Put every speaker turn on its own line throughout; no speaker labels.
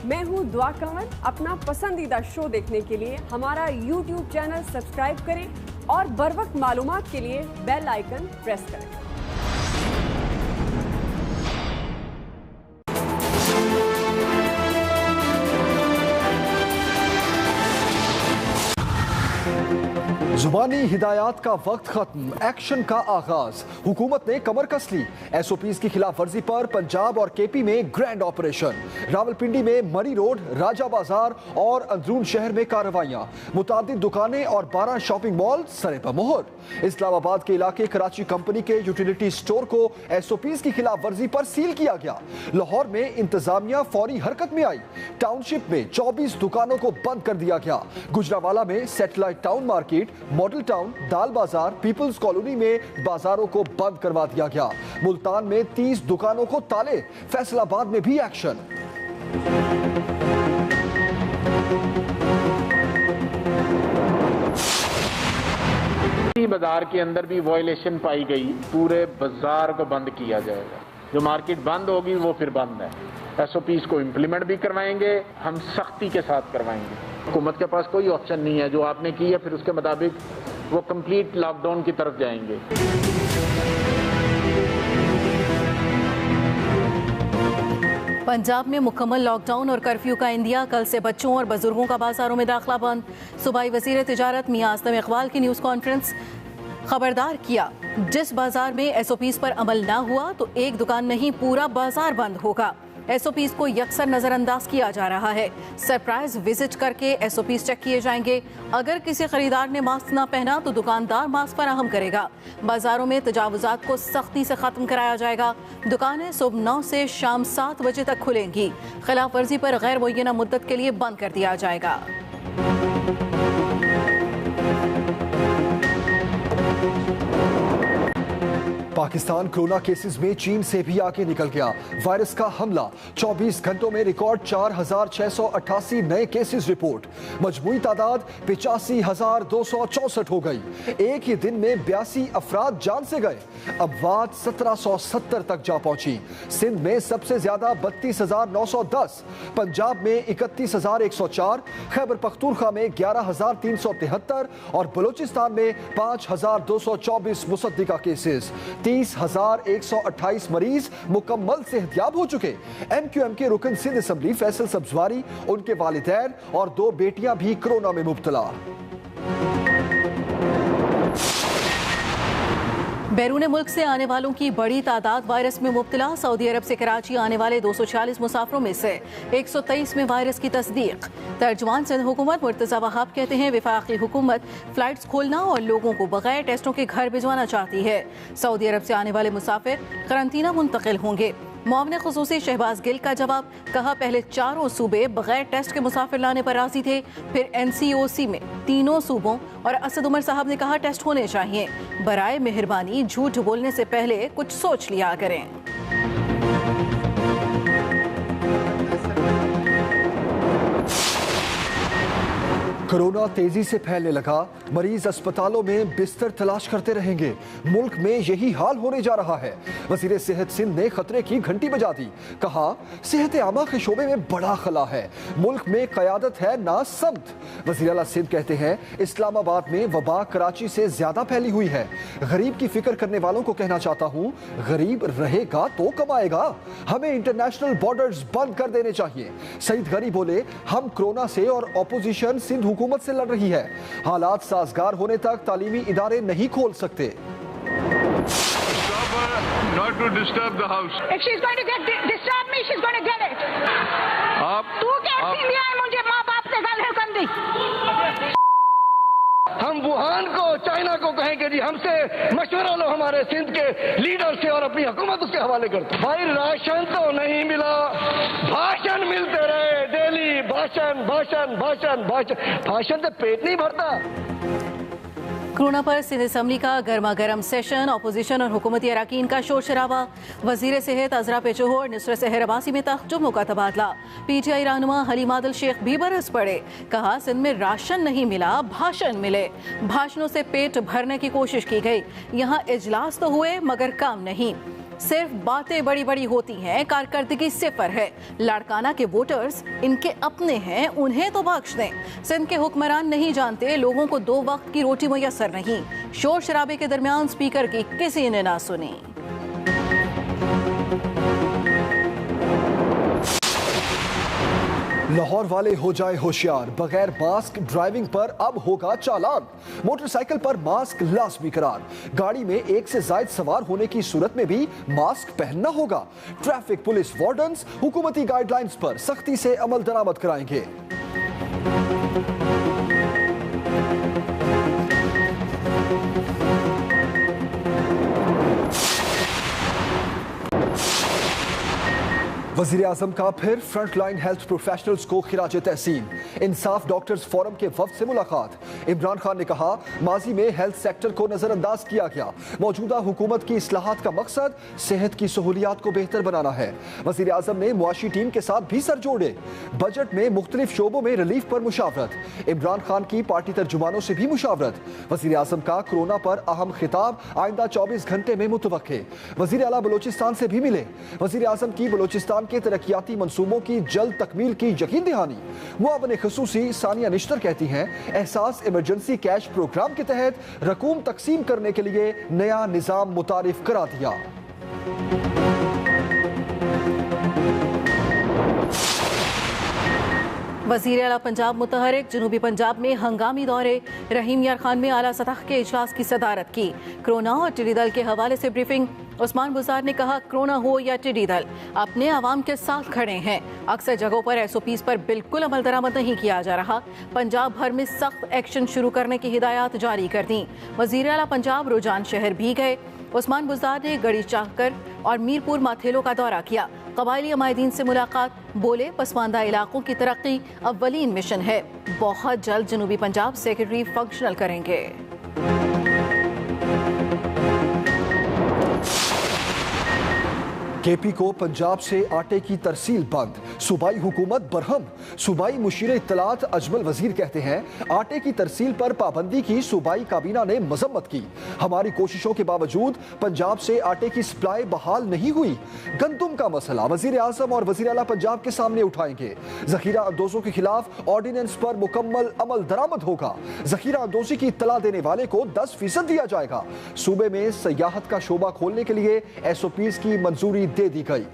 मैं हूँ दुआ कंवर। अपना पसंदीदा शो देखने के लिए हमारा YouTube चैनल सब्सक्राइब करें और बर वक्त मालूमात के लिए बेल आइकन प्रेस करें।
जुबानी हिदायत का वक्त खत्म, एक्शन का आगाज। हुकूमत ने कमर कस ली। SOPs की खिलाफ वर्जी पर पंजाब और KP में ग्रैंड ऑपरेशन। रावलपिंडी में मरी रोड, राजा बाजार और अंदरून शहर में कार्रवाइयां। मुतादिद दुकानें और 12 शॉपिंग मॉल सरे पर मोहर। इस्लामाबाद के इलाके कराची कंपनी के यूटिलिटी स्टोर को SOPs की खिलाफ वर्जी पर सील किया गया। लाहौर में इंतजामिया फौरी हरकत में आई। टाउनशिप में 24 दुकानों को बंद कर दिया गया। गुजरावाला में satellite town market, model town, Dal Bazaar, people's colony में बाजारों को बंद करवा दिया गया। मुल्तान में 30 दुकानों को ताले। फैसलाबाद में भी एक्शन।
बाजार के अंदर भी वायलेशन पाई गई, पूरे बाजार को बंद किया जाएगा। जो मार्केट बंद होगी वो फिर बंद है। SOPs को इम्प्लीमेंट भी करवाएंगे, हम सख्ती के साथ करवाएंगे। हुकूमत के पास कोई ऑप्शन नहीं है, जो आपने की है फिर उसके मुताबिक वो कंप्लीट लॉकडाउन की तरफ जाएंगे।
पंजाब में मुकम्मल लॉकडाउन और कर्फ्यू का इंदिया। कल से बच्चों और बुजुर्गों का बाजारों में दाखिला बंद। सूबाई वज़ीर तिजारत मियां आज़म इकबाल की न्यूज़ कॉन्फ्रेंस। खबरदार किया, जिस बाजार में SOPs पर अमल ना हुआ तो एक दुकान नहीं पूरा बाजार बंद होगा। SOPs को यकसर नजरअंदाज किया जा रहा है। सरप्राइज विजिट करके SOPs चेक किए जाएंगे। अगर किसी खरीदार ने मास्क ना पहना तो दुकानदार मास्क फराहम करेगा। बाजारों में तजावुजात को सख्ती से खत्म कराया जाएगा। दुकानें सुबह 9 से शाम 7 बजे तक खुलेंगी। खिलाफ वर्जी पर गैर मुय्यना मुद्दत के लिए बंद कर दिया जाएगा।
पाकिस्तान कोरोना केसेस में चीन से भी आगे निकल गया। वायरस का हमला। 24 घंटों में रिकॉर्ड 4,688 नए केसेस रिपोर्ट। मजमूई तादाद 85,264 हो गई। एक ही दिन में 82 अफराद जान से गए। अमवात 1770 तक जा पहुंची। सिंध में सबसे ज्यादा 32,910, पंजाब में 31,104, खैबर पख्तूनख्वा में 11,373 और बलूचिस्तान में 5,224 मुसद्दिका केसेस। 30,128 मरीज मुकम्मल सेहतयाब हो चुके। MQM के रुकन सिंध असम्बली फैसल सब्जवारी, उनके वालिदैन और 2 बेटियां भी कोरोना में मुब्तला।
बैरून मुल्क से आने वालों की बड़ी तादाद वायरस में मुब्तला। सऊदी अरब से कराची आने वाले 246 मुसाफिरों में से 123 में वायरस की तस्दीक। तर्जुमान सिंध हुकूमत मुर्तज़ा वहाब कहते हैं वफाकी हुकूमत फ्लाइट्स खोलना और लोगों को बगैर टेस्टों के घर भिजवाना चाहती है। सऊदी अरब से आने वाले मुसाफिर करंतना मुंतकिल होंगे। मुआविन खुसूसी शहबाज गिल का जवाब, कहा पहले चारों सूबे बगैर टेस्ट के मुसाफिर लाने पर राजी थे, फिर NCOC में तीनों सूबों और असद उमर साहब ने कहा टेस्ट होने चाहिए। बराए मेहरबानी झूठ बोलने से पहले कुछ सोच लिया करें।
कोरोना तेजी से फैलने लगा। मरीज अस्पतालों में बिस्तर तलाश करते रहेंगे। मुल्क में यही हाल होने जा रहा है। वजीर सेहत सिंध ने खतरे की घंटी बजा दी। कहा सेहत आमा के शोबे में बड़ा खला है। मुल्क में कयादत है ना समत। वजीर आला सिंध कहते हैं इस्लामाबाद में वबा कराची से ज्यादा फैली हुई है। गरीब की फिक्र करने वालों को कहना चाहता हूँ, गरीब रहेगा तो कमाएगा। हमें इंटरनेशनल बॉर्डर्स बंद कर देने चाहिए। सईद गनी बोले हम कोरोना से और ऑपोजिशन सिंध हुकूमत से लड़ रही है। हालात साजगार होने तक तालीमी इदारे नहीं खोल सकते।
Not to disturb the house.
If she's going to disturb me, she's going to get it. तू कैसी लिया है मुझे माँ बाप से गल है कंदी।
हम वुहान को, चाइना को कहेंगे जी हमसे मशवरा लो हमारे सिंध के लीडर से और अपनी हुकूमत उसके हवाले कर दो। भाई राशन तो नहीं मिला, भाषण मिलते रहे डेली। भाषण भाषण भाषण भाषण भाषण से पेट नहीं भरता।
कोरोना पर सिंध असम्बली का गर्मा गर्म सेशन। अपोजिशन और हुकूमती अरकान का शोर शराबा। वजीर सेहत अजरा पेचोहो और नुसरत सहर अब्बासी में तख्जुमों का तबादला। PTI रहनुमा हलीम आदिल शेख भी बरस पड़े। कहा सिंध में राशन नहीं मिला, भाषण मिले। भाषणों से पेट भरने की कोशिश की गई। यहाँ इजलास तो हुए मगर काम नहीं। सिर्फ बातें बड़ी बड़ी होती हैं, कारकर्दगी सिफर है। लाड़काना के वोटर्स इनके अपने हैं, उन्हें तो बख्श दें। सिंध के हुक्मरान नहीं जानते लोगों को 2 वक्त की रोटी मुयस्सर नहीं। शोर शराबे के दरमियान स्पीकर की किसी ने ना सुनी।
लाहौर वाले हो जाए होशियार, बगैर मास्क ड्राइविंग पर अब होगा चालान। मोटरसाइकिल पर मास्क लाजमी करार। गाड़ी में 1 से ज्यादा सवार होने की सूरत में भी मास्क पहनना होगा। ट्रैफिक पुलिस वार्डन्स हुकूमती गाइडलाइंस पर सख्ती से अमल दरामद कराएंगे। वज़ीर आज़म का फिर फ्रंटलाइन हेल्थ प्रोफेशनल्स को खिराज तहसीन। इंसाफ डॉक्टर्स फोरम के वफ्द से मुलाकात। इमरान खान ने कहा, माजी में हेल्थ सेक्टर को नजरअंदाज किया गया। मौजूदा हुकूमत की इस्लाहात का मकसद सेहत की सहूलियात को बेहतर बनाना है। वज़ीर आज़म ने मुआशी टीम के साथ भी सर जोड़े। बजट में मुख्तलिफ शोबों में रिलीफ पर मुशावरत। इमरान खान की पार्टी तर्जुमानों से भी मुशावरत। वज़ीर आज़म का कोरोना पर अहम खिताब आइंदा 24 घंटे में मुतवक्के। वज़ीर आला बलोचिस्तान से भी मिले। वज़ीर आज़म की बलोचिस्तान के तरक्याती मंसूबों की जल्द तकमील की यकीन दहानी। मुआवन खुसूसी सानिया निश्तर कहती हैं, एहसास इमरजेंसी कैश प्रोग्राम के तहत रकूम तकसीम करने के लिए नया निजाम मुतारिफ करा दिया।
वज़ीर आला पंजाब मुतहरिक जनूबी पंजाब में हंगामी दौरे। रहीम यार खान में आला सतह के इजलास की सदारत की। कोरोना और टिड्डी दल के हवाले से ब्रीफिंग। उस्मान बुज़ार ने कहा, कोरोना हो या टिड्डी दल अपने आवाम के साथ खड़े हैं। अक्सर जगहों पर SOPs पर बिल्कुल अमल दरामद नहीं किया जा रहा। पंजाब भर में सख्त एक्शन शुरू करने की हिदायत जारी कर दी। वज़ीर आला पंजाब रुझान शहर भी गए। उस्मान बुज़ार ने गड़ी चाहकर और मीरपुर माथेलो का दौरा किया। कबायली अमायदीन से मुलाकात। बोले, पसमानदा इलाकों की तरक्की अव्वलीन मिशन है। बहुत जल्द जनूबी पंजाब सेक्रेटरी फंक्शनल करेंगे।
KP को पंजाब से आटे की तरसील बंद। सूबाई हुकूमत बरहम। सूबाई मुशीर इत्तलात अजमल वजीर कहते हैं, आटे की तरसील पर पाबंदी की सूबाई काबीना ने मजम्मत की। हमारी कोशिशों के बावजूद पंजाब से आटे की सप्लाई बहाल नहीं हुई। गंदुम का मसला वजीर आजम और वजीर आला पंजाब के सामने उठाएंगे। जखीरा अंदोजों के खिलाफ ऑर्डिनेंस पर मुकम्मल अमल दरामद होगा। जखीरा अंदोजी की इत्तला देने वाले को 10% दिया जाएगा। सूबे में सयाहत का शोबा खोलने के लिए SOPs की मंजूरी दे दी गई।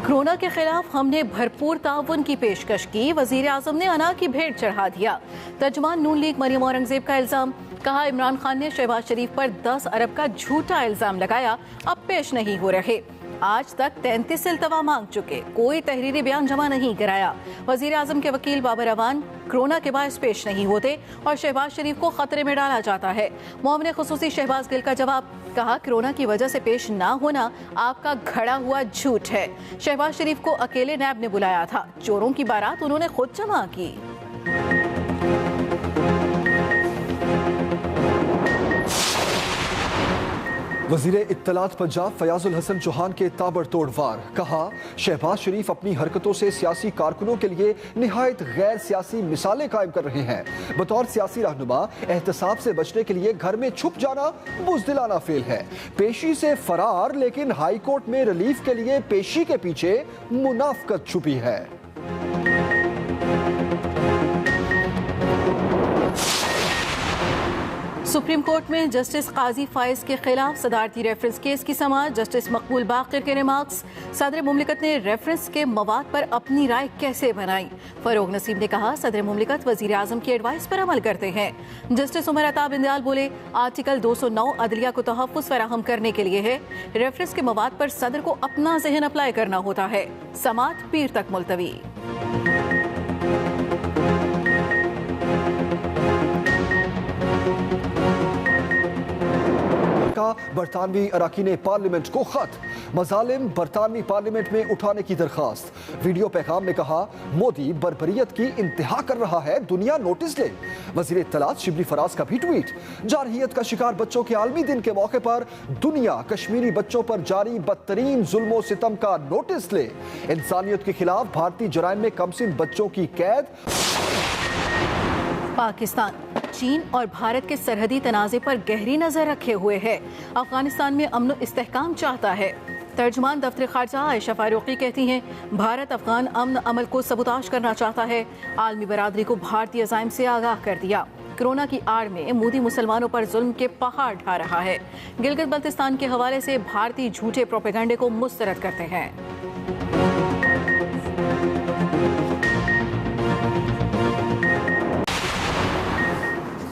कोरोना के खिलाफ हमने भरपूर ताउन की पेशकश की। वजीर आजम ने अना की भेंट चढ़ा दिया। तर्जुमान नून लीग मरियम औरंगजेब का इल्जाम। कहा, इमरान खान ने शहबाज शरीफ पर 10 अरब का झूठा इल्जाम लगाया, अब पेश नहीं हो रहे। आज तक 33 इल्तवा मांग चुके, कोई तहरीरी बयान जमा नहीं कराया। वजीर आजम के वकील बाबर अवान कोरोना के बायस पेश नहीं होते और शहबाज शरीफ को खतरे में डाला जाता है। मुआविन खुसूसी शहबाज गिल का जवाब। कहा, कोरोना की वजह से पेश ना होना आपका घड़ा हुआ झूठ है। शहबाज शरीफ को अकेले नैब ने बुलाया था, चोरों की बारात उन्होंने खुद जमा की।
वज़ीर इत्तलात पंजाब फयाजुल हसन चौहान के ताबड़तोड़ वार। कहा, शहबाज शरीफ अपनी हरकतों से सियासी कारकुनों के लिए निहायत गैर सियासी मिसालें कायम कर रहे हैं। बतौर सियासी रहनुमा एहतसाब से बचने के लिए घर में छुप जाना बुज़दिलाना फेल है। पेशी से फरार, लेकिन हाई कोर्ट में रिलीफ के लिए पेशी के पीछे मुनाफकत छुपी है।
सुप्रीम कोर्ट में जस्टिस काजी फाइज के खिलाफ सदारती रेफरेंस केस की समाअत। जस्टिस मकबूल बाकिर के रिमार्क्स। सदर मुमलिकत ने रेफरेंस के मवाद पर अपनी राय कैसे बनाई। फरोग नसीम ने कहा, सदर मुमलिकत वजीर आजम की एडवाइस पर अमल करते हैं। जस्टिस उमर अताब इंदयाल बोले, आर्टिकल 209 अदलिया को तहफ़्फ़ुज़ फराहम करने के लिए है। रेफरेंस के मवाद पर सदर को अपना जहन अप्लाई करना होता है। समाअत पीर तक मुलतवी।
बरतानवी अराकीन पार्लियामेंट को खत। मजालिम बरतानवी पार्लियामेंट में उठाने की दरखास्त। वीडियो पैगाम में कहा, मोदी बर्बरियत की इंतहा कर रहा है, दुनिया नोटिस ले। वजीर इत्तलात शिबली फराज का भी ट्वीट। जारहियत का शिकार बच्चों के आलमी दिन के मौके पर दुनिया कश्मीरी बच्चों पर जारी बदतरीन जुल्मो सितम का नोटिस ले। इंसानियत के खिलाफ भारतीय जराइम में कमसिन बच्चों की कैद।
पाकिस्तान चीन और भारत के सरहदी तनाज़े पर गहरी नजर रखे हुए है। अफगानिस्तान में अमन इस्तेहकाम चाहता है। तर्जुमान दफ्तर खारजा आयशा फारूकी कहती हैं, भारत अफगान अमन अमल को सबूताज करना चाहता है। आलमी बरादरी को भारतीय अज़ाइम से आगाह कर दिया। कोरोना की आड़ में मोदी मुसलमानों पर जुल्म के पहाड़ ढा रहा है। गिलगित बल्तिस्तान के हवाले से भारतीय झूठे प्रोपेगेंडे को मुस्तरद करते हैं।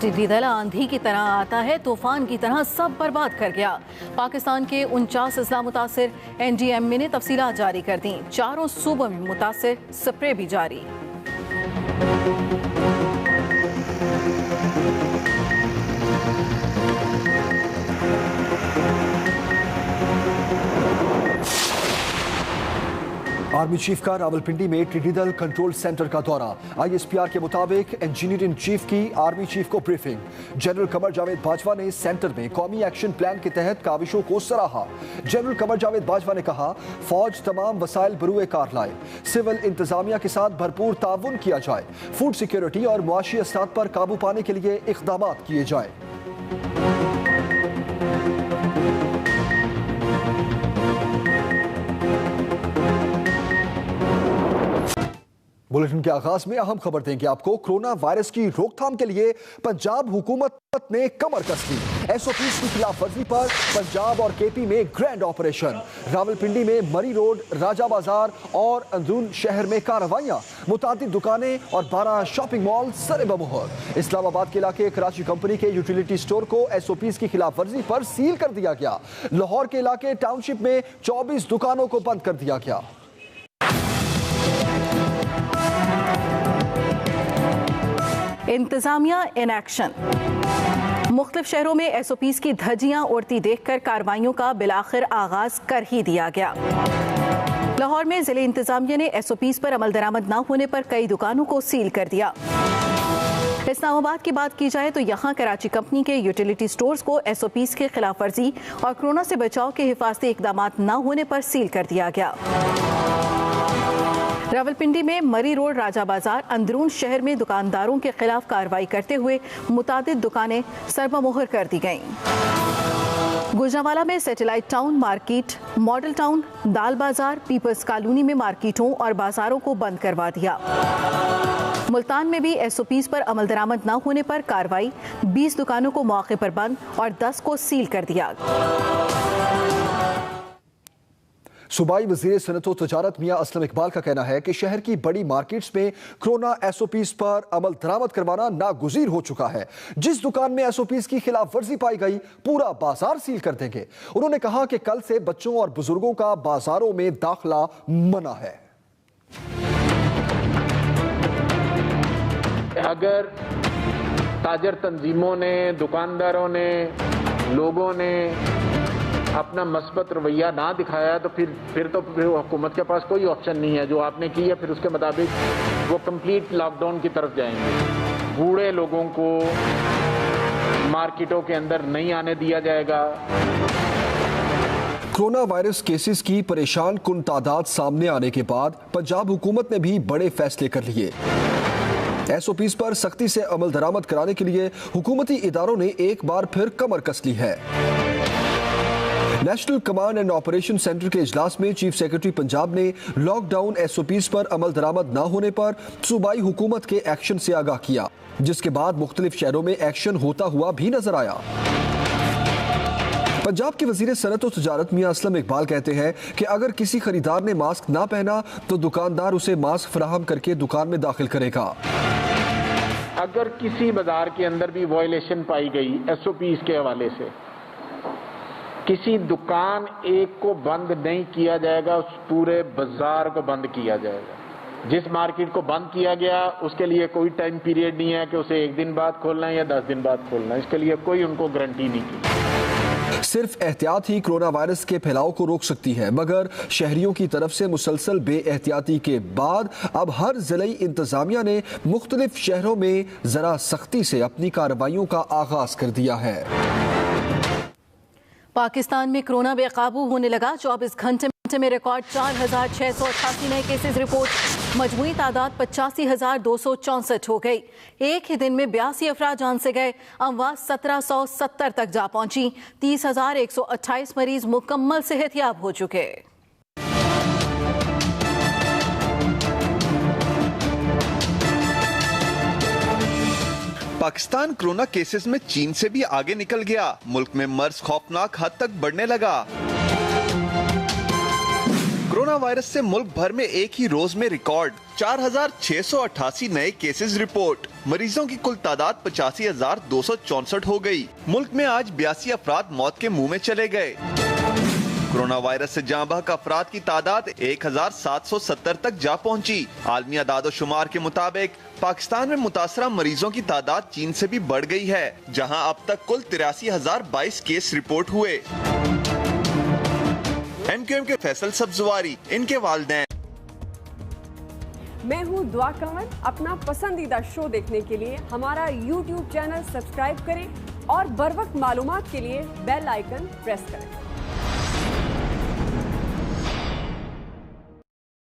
टिड्डी दल आंधी की तरह आता है, तूफान की तरह सब बर्बाद कर गया। पाकिस्तान के 49 अजला मुतासिर। NDMA ने तफसीलात जारी कर दी। 4 सूबों में मुतासिर, स्प्रे भी जारी।
आर्मी चीफ का रावलपिंडी में टिड्डी दल कंट्रोल सेंटर का दौरा। ISPR के मुताबिक इंजीनियरिंग चीफ की आर्मी चीफ को ब्रीफिंग। जनरल कमर जावेद बाजवा ने सेंटर में कौमी एक्शन प्लान के तहत काविशों को सराहा। जनरल कमर जावेद बाजवा ने कहा, फौज तमाम वसाइल बरूए कार लाए, सिविल इंतजामिया के साथ भरपूर ताउन किया जाए, फूड सिक्योरिटी और मुआशी असनाद पर काबू पाने के लिए इक़दाम किए जाए। बुलेटिन के आगाज में अहम खबर देंगे आपको। कोरोना वायरस की रोकथाम के लिए पंजाब हुकूमत ने कमर कस ली। SOPs की खिलाफ वर्जी पर पंजाब और KP में ग्रैंड ऑपरेशन। रावलपिंडी में मरी रोड, राजा बाजार और अंदरून शहर में कार्रवाइयां। मुतादिद दुकानें और 12 शॉपिंग मॉल सरे बमोहर। इस्लामाबाद के इलाके कराची कंपनी के यूटिलिटी स्टोर को SOPs की खिलाफ वर्जी पर सील कर दिया गया। लाहौर के इलाके टाउनशिप में 24 दुकानों को बंद कर दिया गया।
इंतजामिया इन एक्शन। मुख्तलिफ शहरों में SOPs की धज्जियां उड़ती देखकर कार्रवाइयों का बिलाखिर आगाज कर ही दिया गया। लाहौर में जिले इंतजामिया ने SOPs पर अमल दरामद न होने पर कई दुकानों को सील कर दिया। इस्लामाबाद की बात की जाए तो यहाँ कराची कंपनी के यूटिलिटी स्टोर्स को SOPs के खिलाफ वर्जी और कोरोना से बचाव के हिफाजती इकदाम न होने पर सील कर दिया गया। रावलपिंडी में मरी रोड, राजा बाजार, अंदरून शहर में दुकानदारों के खिलाफ कार्रवाई करते हुए मुतादिद दुकानें सरबमोहर कर दी गईं। गुजरांवाला में satellite town market, model town, Dal Bazaar, people's colony में मार्केटों और बाजारों को बंद करवा दिया। मुल्तान में भी SOPs पर अमल दरामद न होने पर कार्रवाई। 20 दुकानों को मौके पर बंद और 10 को सील कर दिया।
सूबाई वज़ीर सनअत व तजारत मियां असलम इकबाल का कहना है कि शहर की बड़ी मार्केट्स में कोरोना SOPs पर अमल दरामद करवाना नागुज़ीर हो चुका है। जिस दुकान में SOPs की खिलाफ वर्जी पाई गई, पूरा बाजार सील कर देंगे। उन्होंने कहा कि कल से बच्चों और बुजुर्गों का बाजारों में दाखिला मना है।
अगर ताजर तंजीमों ने, दुकानदारों ने, लोगों ने अपना मस्बत रवैया ना दिखाया तो फिर हुकूमत के पास कोई ऑप्शन नहीं है। जो आपने की है फिर उसके मुताबिक वो कंप्लीट लॉकडाउन की तरफ जाएंगे। बूढ़े लोगों को मार्केटों के अंदर नहीं आने दिया जाएगा।
कोरोना वायरस केसेस की परेशान कुन तादाद सामने आने के बाद पंजाब हुकूमत ने भी बड़े फैसले कर लिए। SOPs पर सख्ती से अमल दरामद कराने के लिए हुकूमती इदारों ने एक बार फिर कमर कस ली है। National command and operation centre के इजलास में चीफ सेक्रेटरी पंजाब ने लॉकडाउन SOPs पर अमल दरामद न होने पर सूबाई हुकूमत के एक्शन से आगाह किया, जिसके बाद मुख्तलिफ शहरों में एक्शन होता हुआ भी नजर आया। पंजाब के वजीर सनअत व तजारत मियां असलम इकबाल कहते हैं कि अगर किसी खरीदार ने मास्क ना पहना तो दुकानदार उसे मास्क फराहम करके दुकान में दाखिल करेगा।
अगर किसी बाजार के अंदर भी वायलेशन पाई गई SOPs के हवाले से, किसी दुकान एक को बंद नहीं किया जाएगा, उस पूरे बाजार को बंद किया जाएगा। जिस मार्केट को बंद किया गया उसके लिए कोई टाइम पीरियड नहीं है कि उसे 1 दिन बाद खोलना है या 10 दिन बाद खोलना है। इसके लिए कोई उनको गारंटी नहीं की।
सिर्फ एहतियात ही कोरोना वायरस के फैलाव को रोक सकती है, मगर शहरियों की तरफ से मुसलसल बेएहतियाती के बाद अब हर जिले इंतजामिया ने मुख्तलिफ शहरों में जरा सख्ती से अपनी कार्रवाइयों का आगाज कर दिया है।
पाकिस्तान में कोरोना बेकाबू होने लगा। 24 घंटे में में रिकॉर्ड 4,688 नए केसेस रिपोर्ट, मजमूई तादाद 85,264 हो गई। एक ही दिन में 82 अफराद जान से गए, अमवात 1770 तक जा पहुंची। 30,128 मरीज मुकम्मल सेहतयाब हो चुके।
पाकिस्तान कोरोना केसेस में चीन से भी आगे निकल गया। मुल्क में मर्ज खौफनाक हद तक बढ़ने लगा। कोरोना वायरस से मुल्क भर में एक ही रोज में रिकॉर्ड 4,688 नए केसेस रिपोर्ट। मरीजों की कुल तादाद 85,264 हो गई। मुल्क में आज 82 अफराद मौत के मुंह में चले गए। कोरोना वायरस से जाँ बहक अफराद की तादाद 1,770 तक जा पहुंची। आलमी आदाद-ओ-शुमार के मुताबिक पाकिस्तान में मुतासरा मरीजों की तादाद चीन से भी बढ़ गई है, जहां अब तक कुल 83,022 केस रिपोर्ट हुए। MQM के फैसल सब्जवारी, इनके वालिदैन।
मैं हूं दुआ कंवर। अपना पसंदीदा शो देखने के लिए हमारा YouTube चैनल सब्सक्राइब करें और बर वक्त मालूमात के लिए बेल आइकन प्रेस करें।